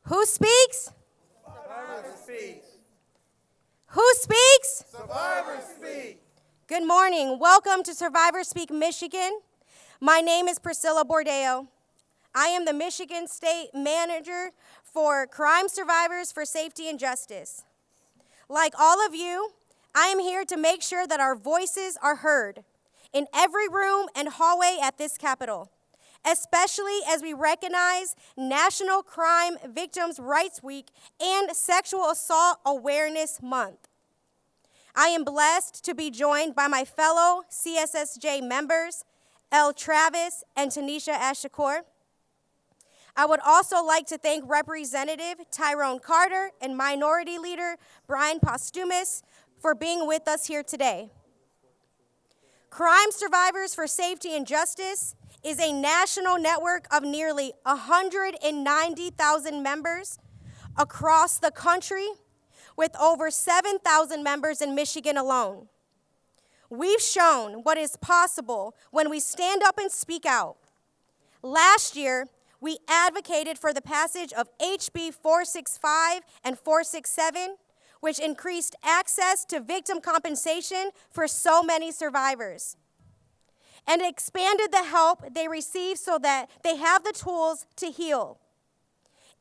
Who speaks? Survivor speaks. Who speaks? Survivor speak. Good morning. Welcome to Survivor Speak Michigan. My name is Priscilla Bordeo. I am the Michigan State Manager for Crime Survivors for Safety and Justice. Like all of you, I am here to make sure that our voices are heard in every room and hallway at this Capitol, especially as we recognize National Crime Victims' Rights Week and Sexual Assault Awareness Month. I am blessed to be joined by my fellow CSSJ members, Elle Travis and Tanisha Ashakur. I would also like to thank Representative Tyrone Carter and Minority Leader Brian Postumus for being with us here today. Crime Survivors for Safety and Justice is a national network of nearly 190,000 members across the country, with over 7,000 members in Michigan alone. We've shown what is possible when we stand up and speak out. Last year, we advocated for the passage of HB 465 and 467, which increased access to victim compensation for so many survivors, and expanded the help they receive so that they have the tools to heal.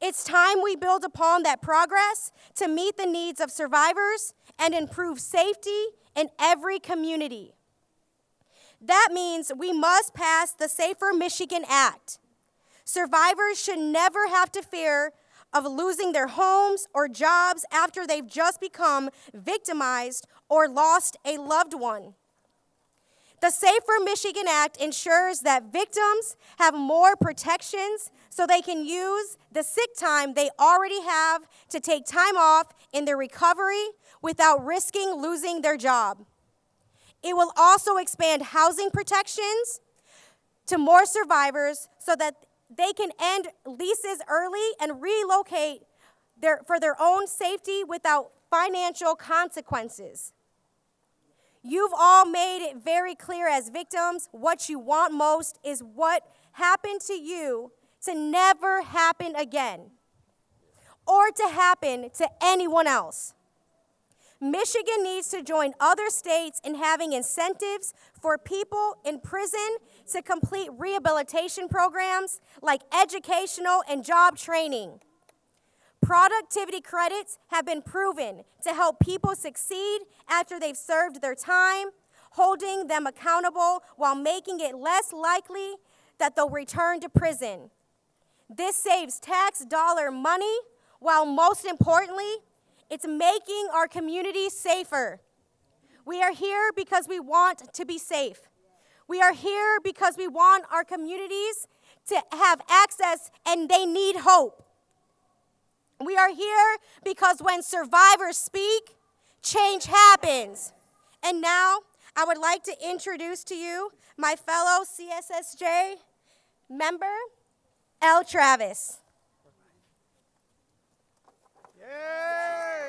It's time we build upon that progress to meet the needs of survivors and improve safety in every community. That means we must pass the Safer Michigan Act. Survivors should never have to fear of losing their homes or jobs after they've just become victimized or lost a loved one. The Safer Michigan Act ensures that victims have more protections so they can use the sick time they already have to take time off in their recovery without risking losing their job. It will also expand housing protections to more survivors so that they can end leases early and relocate for their own safety without financial consequences. You've all made it very clear as victims what you want most is what happened to you to never happen again or to happen to anyone else. Michigan needs to join other states in having incentives for people in prison to complete rehabilitation programs like educational and job training. Productivity credits have been proven to help people succeed after they've served their time, holding them accountable while making it less likely that they'll return to prison. This saves tax dollar money, while most importantly, it's making our communities safer. We are here because we want to be safe. We are here because we want our communities to have access and they need hope. We are here because when survivors speak, change happens. And now, I would like to introduce to you my fellow CSSJ member, Elle Travis. Yay!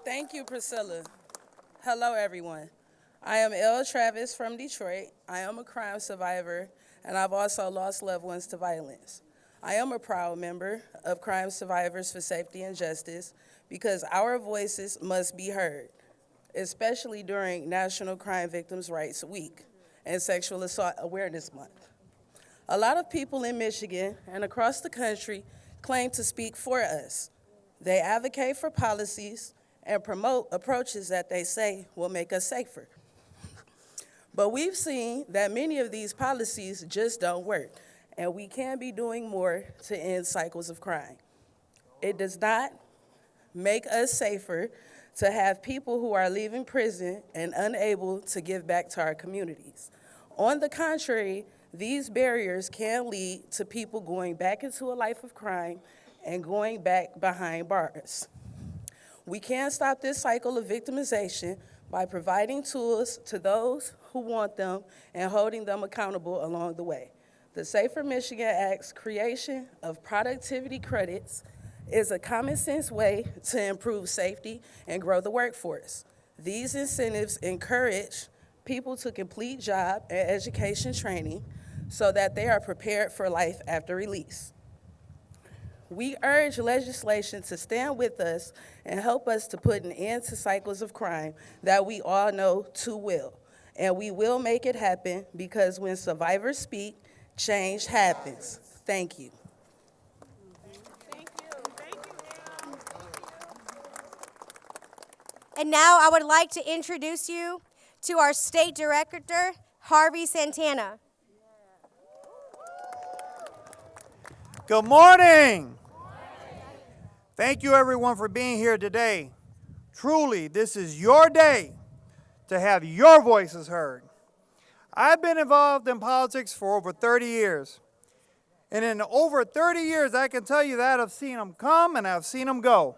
Thank you, Priscilla. Hello, everyone. I am Elle Travis from Detroit. I am a crime survivor, and I've also lost loved ones to violence. I am a proud member of Crime Survivors for Safety and Justice because our voices must be heard, especially during National Crime Victims' Rights Week and Sexual Assault Awareness Month. A lot of people in Michigan and across the country claim to speak for us. They advocate for policies and promote approaches that they say will make us safer. But we've seen that many of these policies just don't work, and we can be doing more to end cycles of crime. It does not make us safer to have people who are leaving prison and unable to give back to our communities. On the contrary, these barriers can lead to people going back into a life of crime and going back behind bars. We can stop this cycle of victimization by providing tools to those who want them and holding them accountable along the way. The Safer Michigan Act's creation of productivity credits is a common sense way to improve safety and grow the workforce. These incentives encourage people to complete job and education training so that they are prepared for life after release. We urge legislation to stand with us and help us to put an end to cycles of crime that we all know too well. And we will make it happen because when survivors speak, change happens. Thank you. And now I would like to introduce you to our State Director, Harvey Santana. Good morning. Thank you, everyone, for being here today. Truly, this is your day to have your voices heard. I've been involved in politics for over 30 years. And in over 30 years, I can tell you that I've seen them come and I've seen them go.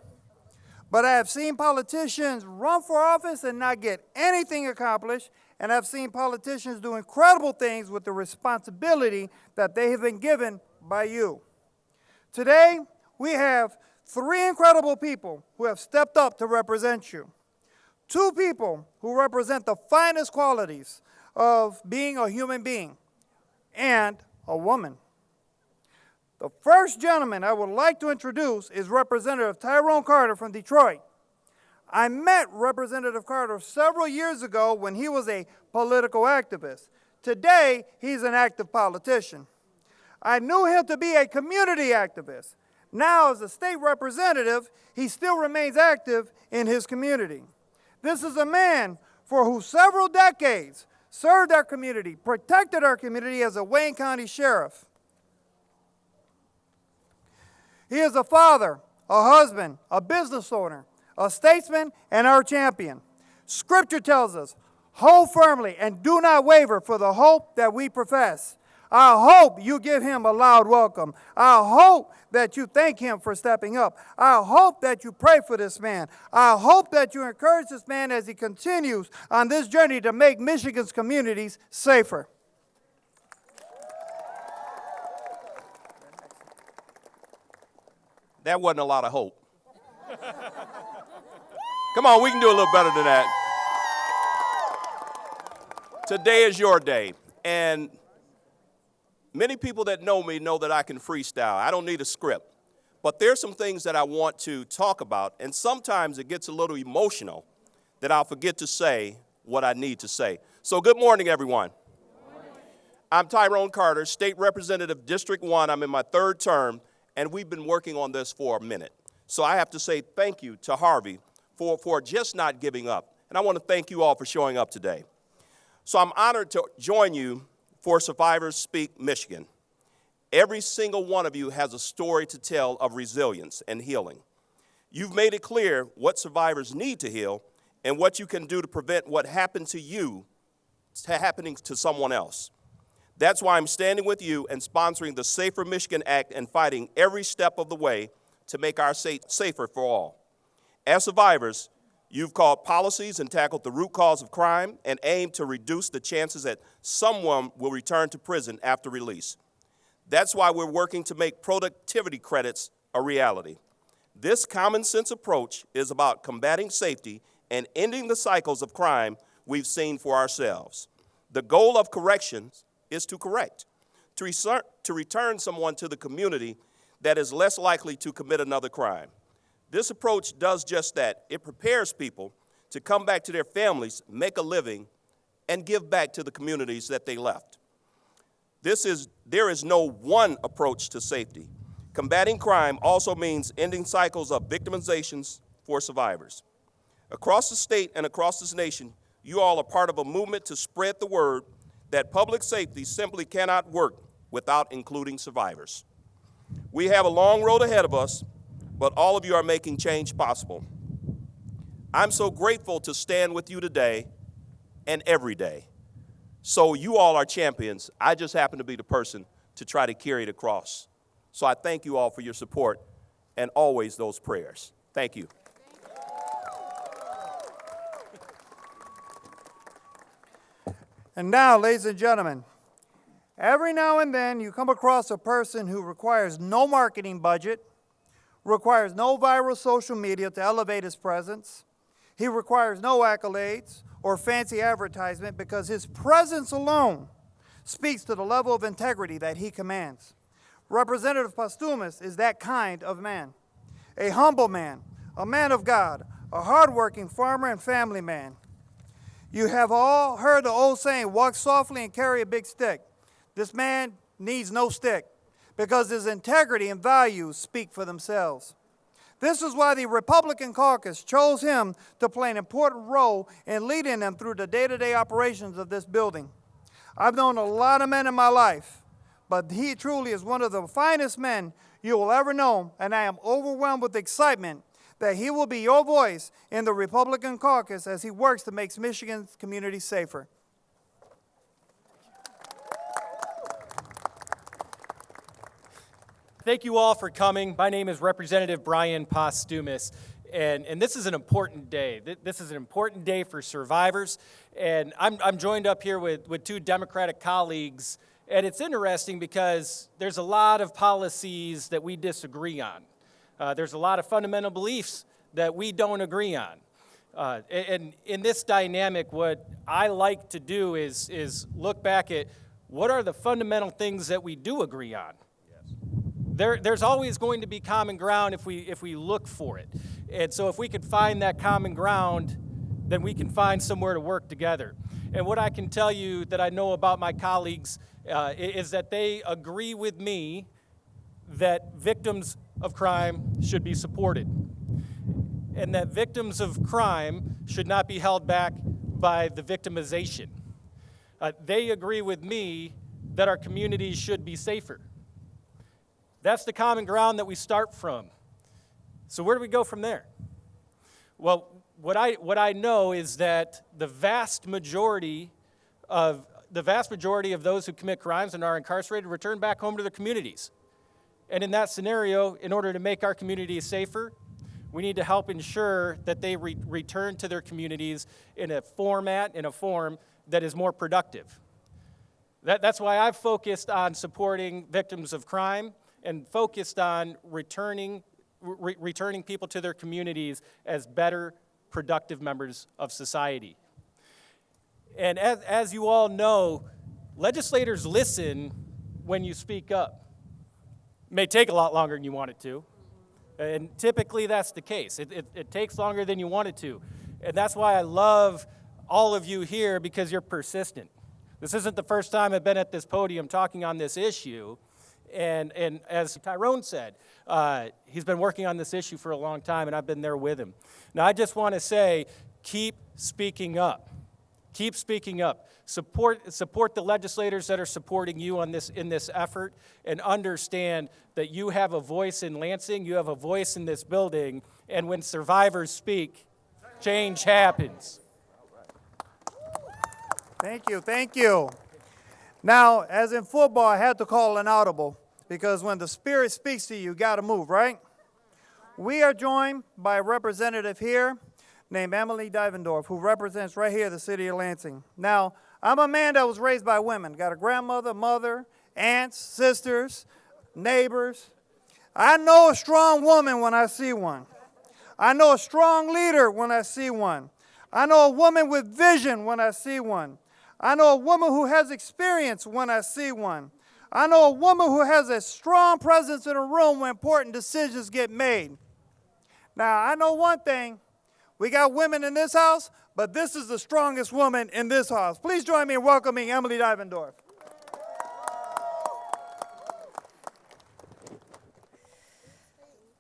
But I have seen politicians run for office and not get anything accomplished, and I've seen politicians do incredible things with the responsibility that they have been given by you. Today, we have 3 incredible people who have stepped up to represent you. 2 people who represent the finest qualities of being a human being, and a woman. The first gentleman I would like to introduce is Representative Tyrone Carter from Detroit. I met Representative Carter several years ago when he was a political activist. Today, he's an active politician. I knew him to be a community activist. Now, as a state representative, he still remains active in his community. This is a man for who several decades served our community, protected our community as a Wayne County sheriff. He is a father, a husband, a business owner, a statesman, and our champion. Scripture tells us, hold firmly and do not waver for the hope that we profess. I hope you give him a loud welcome. I hope that you thank him for stepping up. I hope that you pray for this man. I hope that you encourage this man as he continues on this journey to make Michigan's communities safer. That wasn't a lot of hope. Come on, we can do a little better than that. Today is your day, and many people that know me know that I can freestyle. I don't need a script, but there's some things that I want to talk about, and sometimes it gets a little emotional that I'll forget to say what I need to say. So good morning, everyone. I'm Tyrone Carter, State Representative, District 1. I'm in my 3rd term, and we've been working on this for a minute. So I have to say thank you to Harvey for just not giving up. And I want to thank you all for showing up today. So I'm honored to join you for Survivors Speak Michigan. Every single one of you has a story to tell of resilience and healing. You've made it clear what survivors need to heal and what you can do to prevent what happened to you happening to someone else. That's why I'm standing with you and sponsoring the Safer Michigan Act and fighting every step of the way to make our state safer for all. As survivors, you've called policies and tackled the root cause of crime and aimed to reduce the chances that someone will return to prison after release. That's why we're working to make productivity credits a reality. This common sense approach is about combating safety and ending the cycles of crime we've seen for ourselves. The goal of corrections is to correct, to return someone to the community that is less likely to commit another crime. This approach does just that. It prepares people to come back to their families, make a living, and give back to the communities that they left. There is no one approach to safety. Combating crime also means ending cycles of victimizations for survivors. Across the state and across this nation, you all are part of a movement to spread the word that public safety simply cannot work without including survivors. We have a long road ahead of us, but all of you are making change possible. I'm so grateful to stand with you today and every day. So you all are champions. I just happen to be the person to try to carry it across. So I thank you all for your support and always those prayers. Thank you. And now, ladies and gentlemen, every now and then you come across a person who requires no marketing budget, requires no viral social media to elevate his presence. He requires no accolades or fancy advertisement because his presence alone speaks to the level of integrity that he commands. Representative Postumus is that kind of man. A humble man, a man of God, a hardworking farmer and family man. You have all heard the old saying, walk softly and carry a big stick. This man needs no stick because his integrity and values speak for themselves. This is why the Republican caucus chose him to play an important role in leading them through the day-to-day operations of this building. I've known a lot of men in my life, but he truly is one of the finest men you will ever know, and I am overwhelmed with excitement that he will be your voice in the Republican caucus as he works to make Michigan's communities safer. Thank you all for coming. My name is Representative Brian Postumus, and this is an important day. This is an important day for survivors, and I'm joined up here with two Democratic colleagues, and it's interesting because there's a lot of policies that we disagree on. There's a lot of fundamental beliefs that we don't agree on. And in this dynamic, what I like to do is look back at what are the fundamental things that we do agree on. There's always going to be common ground if we look for it. And so if we could find that common ground, then we can find somewhere to work together. And what I can tell you that I know about my colleagues is that they agree with me that victims of crime should be supported, and that victims of crime should not be held back by the victimization. They agree with me that our communities should be safer. That's the common ground that we start from. So where do we go from there? Well, what I know is that the vast majority of those who commit crimes and are incarcerated return back home to their communities. And in that scenario, in order to make our communities safer, we need to help ensure that they return to their communities in a form that is more productive. That's why I've focused on supporting victims of crime and focused on returning people to their communities as better, productive members of society. And as you all know, legislators listen when you speak up. It may take a lot longer than you want it to, and typically that's the case. It takes longer than you want it to, and that's why I love all of you here, because you're persistent. This isn't the first time I've been at this podium talking on this issue. And as Tyrone said, he's been working on this issue for a long time, and I've been there with him. Now, I just want to say, keep speaking up. Keep speaking up. Support the legislators that are supporting you in this effort, and understand that you have a voice in Lansing, you have a voice in this building, and when survivors speak, change happens. Thank you, thank you. Now, as in football, I had to call an audible because when the Spirit speaks to you, you got to move, right? We are joined by a representative here named Emily Divendorf, who represents right here the city of Lansing. Now, I'm a man that was raised by women. Got a grandmother, mother, aunts, sisters, neighbors. I know a strong woman when I see one. I know a strong leader when I see one. I know a woman with vision when I see one. I know a woman who has experience when I see one. I know a woman who has a strong presence in a room when important decisions get made. Now, I know one thing. We got women in this house, but this is the strongest woman in this house. Please join me in welcoming Emily Divendorf.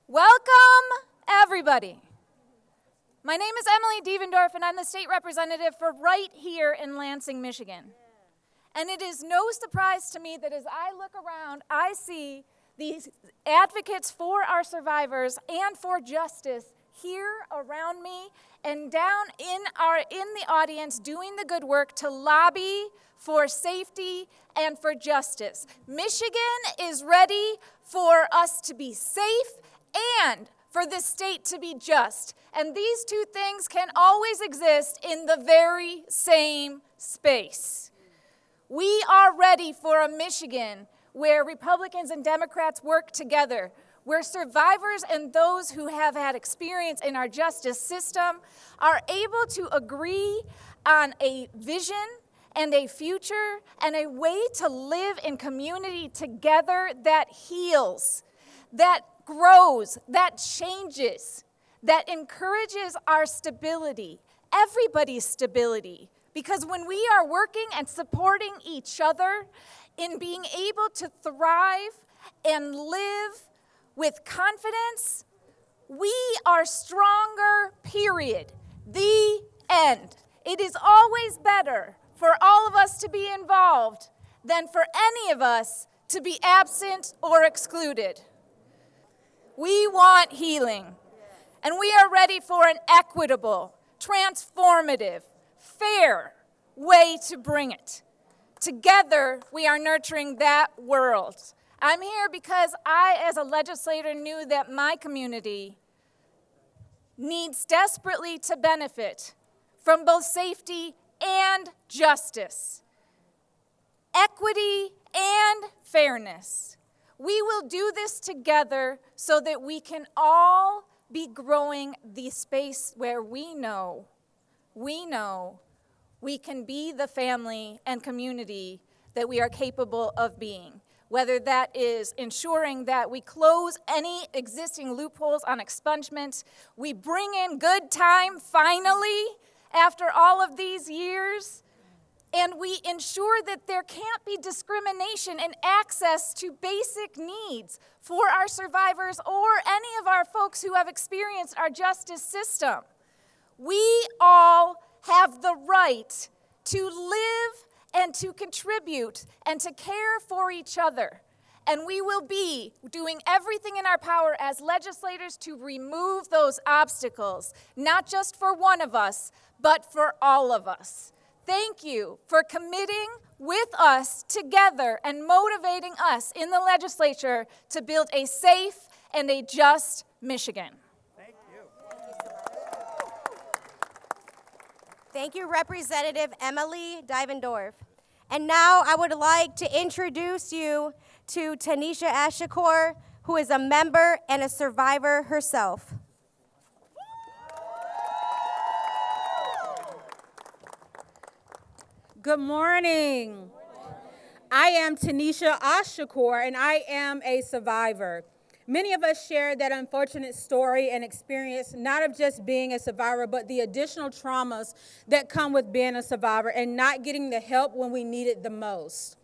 Welcome, everybody. My name is Emily Divendorf, and I'm the state representative for right here in Lansing, Michigan. And it is no surprise to me that as I look around, I see these advocates for our survivors and for justice here around me and down in the audience doing the good work to lobby for safety and for justice. Michigan is ready for us to be safe and for this state to be just. And these two things can always exist in the very same space. We are ready for a Michigan where Republicans and Democrats work together, where survivors and those who have had experience in our justice system are able to agree on a vision and a future and a way to live in community together that heals, that grows, that changes, that encourages our stability, everybody's stability. Because when we are working and supporting each other in being able to thrive and live with confidence, we are stronger, period. The end. It is always better for all of us to be involved than for any of us to be absent or excluded. We want healing, and we are ready for an equitable, transformative, fair way to bring it. Together, we are nurturing that world. I'm here because I, as a legislator, knew that my community needs desperately to benefit from both safety and justice, equity and fairness. We will do this together so that we can all be growing the space where we know we can be the family and community that we are capable of being. Whether that is ensuring that we close any existing loopholes on expungement, we bring in good time finally after all of these years, and we ensure that there can't be discrimination in access to basic needs for our survivors or any of our folks who have experienced our justice system. We all have the right to live and to contribute and to care for each other. And we will be doing everything in our power as legislators to remove those obstacles, not just for one of us, but for all of us. Thank you for committing with us together and motivating us in the legislature to build a safe and a just Michigan. Thank you, Representative Emily Divendorf. And now I would like to introduce you to Tanisha Ashakor, who is a member and a survivor herself. Good morning. I am Tanisha Ashakor, and I am a survivor. Many of us share that unfortunate story and experience, not of just being a survivor, but the additional traumas that come with being a survivor and not getting the help when we need it the most.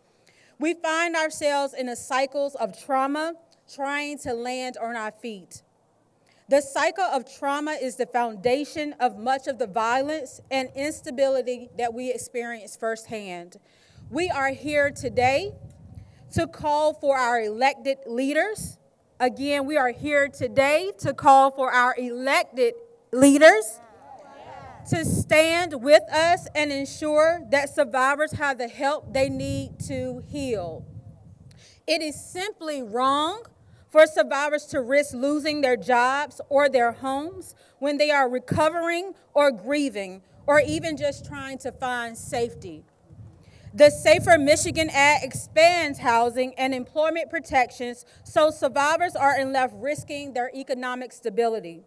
We find ourselves in a cycle of trauma, trying to land on our feet. The cycle of trauma is the foundation of much of the violence and instability that we experience firsthand. We are here today to call for our elected leaders. Again, we are here today to call for our elected leaders to stand with us and ensure that survivors have the help they need to heal. It is simply wrong for survivors to risk losing their jobs or their homes when they are recovering or grieving or even just trying to find safety. The Safer Michigan Act expands housing and employment protections so survivors aren't left risking their economic stability.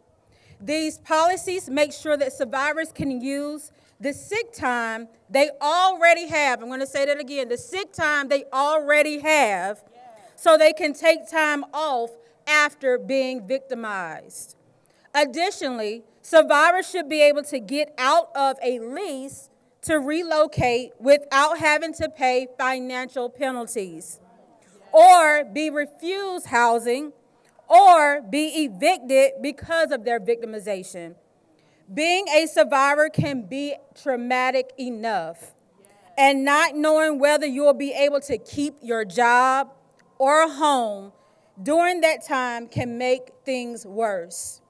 These policies make sure that survivors can use the sick time they already have. I'm going to say that again, the sick time they already have, so they can take time off after being victimized. Additionally, survivors should be able to get out of a lease to relocate without having to pay financial penalties, or be refused housing, or be evicted because of their victimization. Being a survivor can be traumatic enough, and not knowing whether you'll be able to keep your job or a home during that time can make things worse.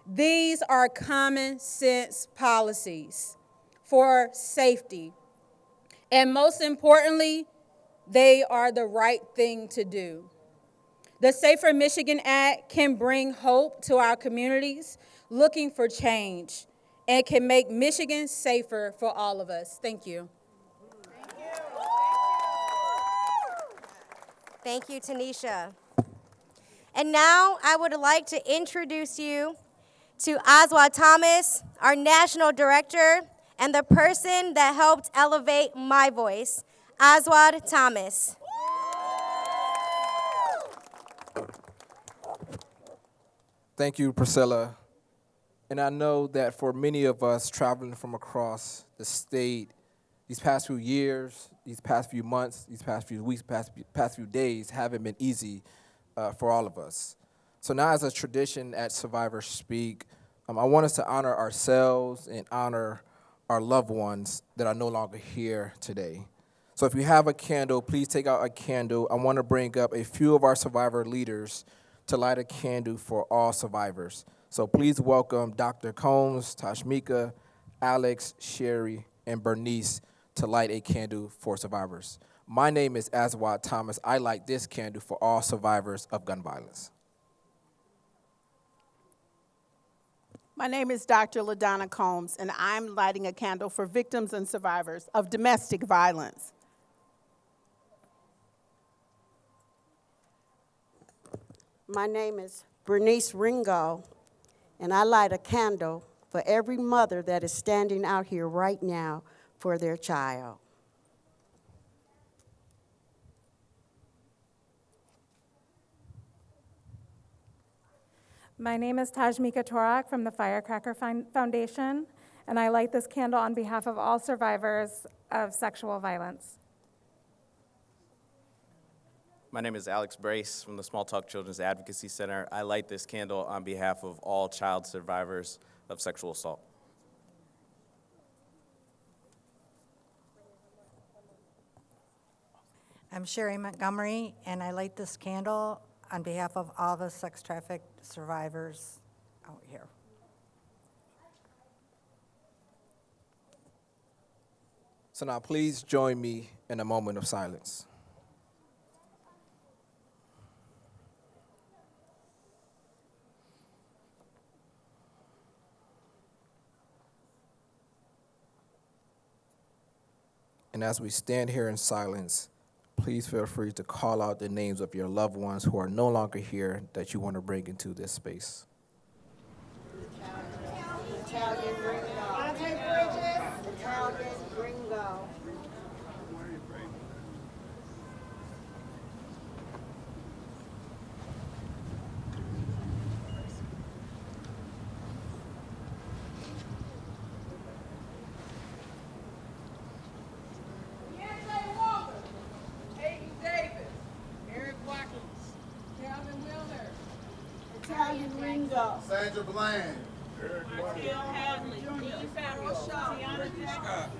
These are common sense policies for safety. And most importantly, they are the right thing to do. The Safer Michigan Act can bring hope to our communities looking for change and can make Michigan safer for all of us. Thank you. Thank you, Tanisha. And now I would like to introduce you to Oswald Thomas, our National Director and the person that helped elevate my voice, Aswad Thomas. Thank you, Priscilla. And I know that for many of us traveling from across the state, these past few years, these past few months, these past few weeks, past few days haven't been easy for all of us. So now as a tradition at Survivors Speak, I want us to honor ourselves and honor our loved ones that are no longer here today. So if you have a candle, please take out a candle. I want to bring up a few of our survivor leaders to light a candle for all survivors. So please welcome Dr. Combs, Tashmika, Alex, Sherry, and Bernice to light a candle for survivors. My name is Aswad Thomas. I light this candle for all survivors of gun violence. My name is Dr. LaDonna Combs, and I'm lighting a candle for victims and survivors of domestic violence. My name is Bernice Ringo, and I light a candle for every mother that is standing out here right now for their child. My name is Tajmika Torak from the Firecracker Foundation, and I light this candle on behalf of all survivors of sexual violence. My name is Alex Brace from the Small Talk Children's Advocacy Center. I light this candle on behalf of all child survivors of sexual assault. I'm Sherry Montgomery, and I light this candle on behalf of all the sex trafficked survivors out here. So now please join me in a moment of silence. And as we stand here in silence, please feel free to call out the names of your loved ones who are no longer here that you want to bring into this space. Italian Gringo. Andre Bridges. Italian Gringo. Italian Ringo. Sandra Bland. Martell Hadley. Dean Farrell Shaw. Tiana Jackson.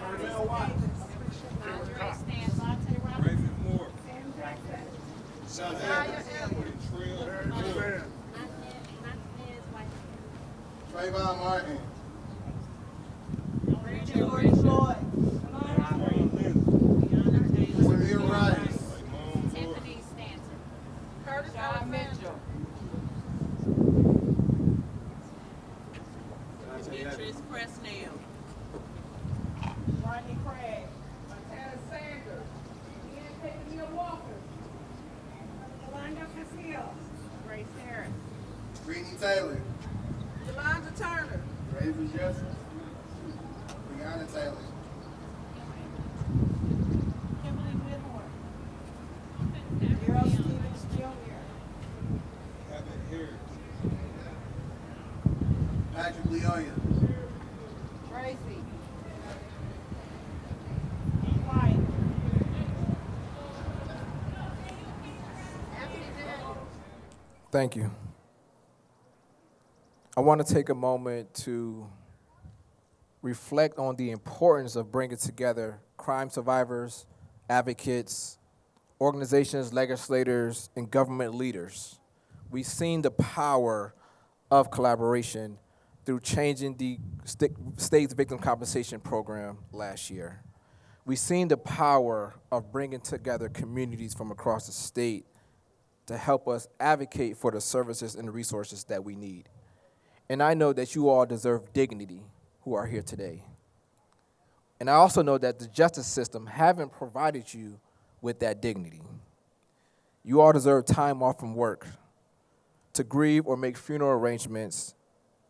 Pernell Watts. Andre Stans. Monte Roberts. Raven Moore. Sam Jackson. Sean Maya Evans. Elliott. Trayvon Martin. George Floyd. Samir Rice. Tiffany Stanton. Curtis John Mitchell. Demetrius Presnell. Rodney Craig. Montana Sanders. Ian Walker. Yolanda Castillo. Grace Harris. Brittany Taylor. Yolanda Turner. Raven Jessup. Breonna Taylor. Kimberly Whitmore. Daryl Stevens Jr. Kevin Harris. Patrick Leonia. Tracy. White. Thank you. I want to take a moment to reflect on the importance of bringing together crime survivors, advocates, organizations, legislators, and government leaders. We've seen the power of collaboration through changing the state's victim compensation program last year. We've seen the power of bringing together communities from across the state to help us advocate for the services and the resources that we need. And I know that you all deserve dignity who are here today. And I also know that the justice system haven't provided you with that dignity. You all deserve time off from work to grieve or make funeral arrangements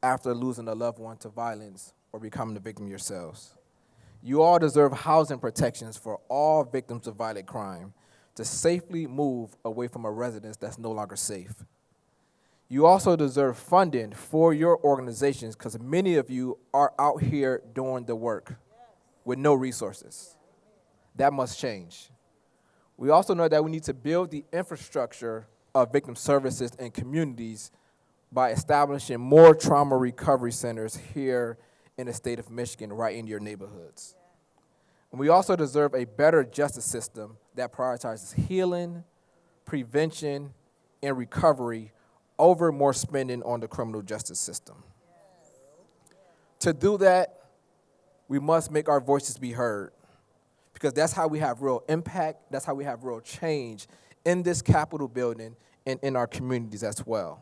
after losing a loved one to violence or becoming the victim yourselves. You all deserve housing protections for all victims of violent crime to safely move away from a residence that's no longer safe. You also deserve funding for your organizations because many of you are out here doing the work with no resources. That must change. We also know that we need to build the infrastructure of victim services and communities by establishing more trauma recovery centers here in the state of Michigan, right in your neighborhoods. And we also deserve a better justice system that prioritizes healing, prevention, and recovery over more spending on the criminal justice system. To do that, we must make our voices be heard, because that's how we have real impact, that's how we have real change in this Capitol building and in our communities as well.